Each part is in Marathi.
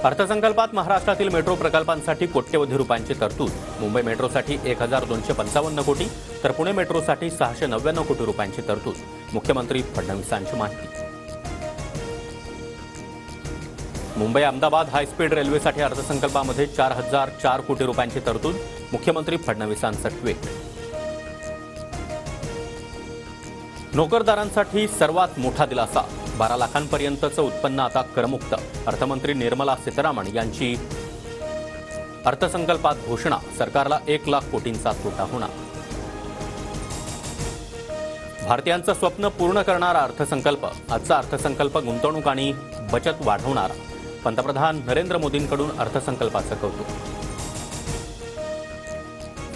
अर्थसंकल्पात महाराष्ट्रातील मेट्रो प्रकल्पांसाठी कोट्यवधी रुपयांची तरतूद. मुंबई मेट्रोसाठी 1255 कोटी तर पुणे मेट्रोसाठी 699 कोटी रुपयांची तरतूद. मुख्यमंत्री फडणवीसांची माहिती. मुंबई अहमदाबाद हायस्पीड रेल्वेसाठी अर्थसंकल्पामध्ये 4004 कोटी रुपयांची तरतूद. मुख्यमंत्री फडणवीसांचं ट्विट. नोकरदारांसाठी सर्वात मोठा दिलासा. 12 लाखांपर्यंतचं उत्पन्न आता करमुक्त. अर्थमंत्री निर्मला सीतारामन यांची अर्थसंकल्पात घोषणा. सरकारला 1 लाख कोटींचा तोटा होणार. भारतीयांचं स्वप्न पूर्ण करणारा अर्थसंकल्प. आजचा अर्थसंकल्प गुंतवणूक आणि बचत वाढवणारा. पंतप्रधान नरेंद्र मोदींकडून अर्थसंकल्पाचं कौतुक.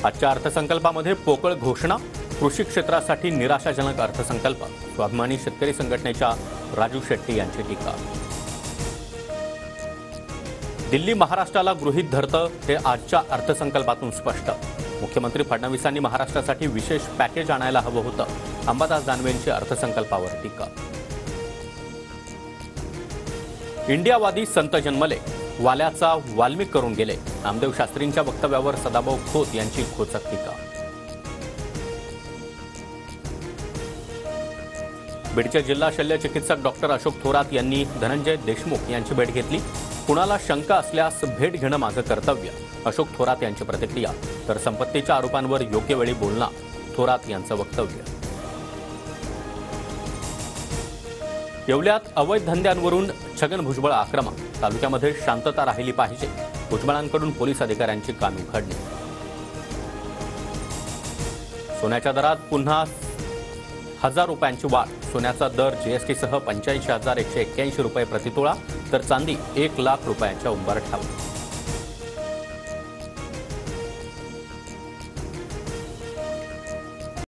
आजच्या अर्थसंकल्पामध्ये पोकळ घोषणा. कृषी क्षेत्रासाठी निराशाजनक अर्थसंकल्प. स्वाभिमानी शेतकरी संघटनेच्या राजू शेट्टी यांची टीका. दिल्ली महाराष्ट्राला गृहीत धरतं हे आजच्या अर्थसंकल्पातून स्पष्ट. मुख्यमंत्री फडणवीसांनी महाराष्ट्रासाठी विशेष पॅकेज आणायला हवं होतं. अंबादास दानवेंची अर्थसंकल्पावर टीका. इंडियावादी संत जन्मले, वाल्याचा वाल्मिक करून गेले. नामदेव शास्त्रींच्या वक्तव्यावर सदाभाऊ खोत यांची खोचक टीका. बीडचे जिल्हा शल्य चिकित्सक डॉक्टर अशोक थोरात यांनी धनंजय देशमुख यांची भेट घेतली. कुणाला शंका असल्यास भेट घेणं माझं कर्तव्य. अशोक थोरात यांची प्रतिक्रिया. तर संपत्तीच्या आरोपांवर योग्य वेळी बोलणं. थोरात यांचं वक्तव्य. येवल्यात अवैध धंद्यांवरून छगन भुजबळ आक्रमक. तालुक्यामध्ये शांतता राहिली पाहिजे. भुजबळांकडून पोलीस अधिकाऱ्यांची कान उघडणी. सोन्याच्या दरात पुन्हा 1000 रुपयांची वाढ. सोन्याचा दर जीएसटीसह 85,181 रुपये प्रतितोळा तर चांदी 1 लाख रुपयांच्या उंबरठ्यावर.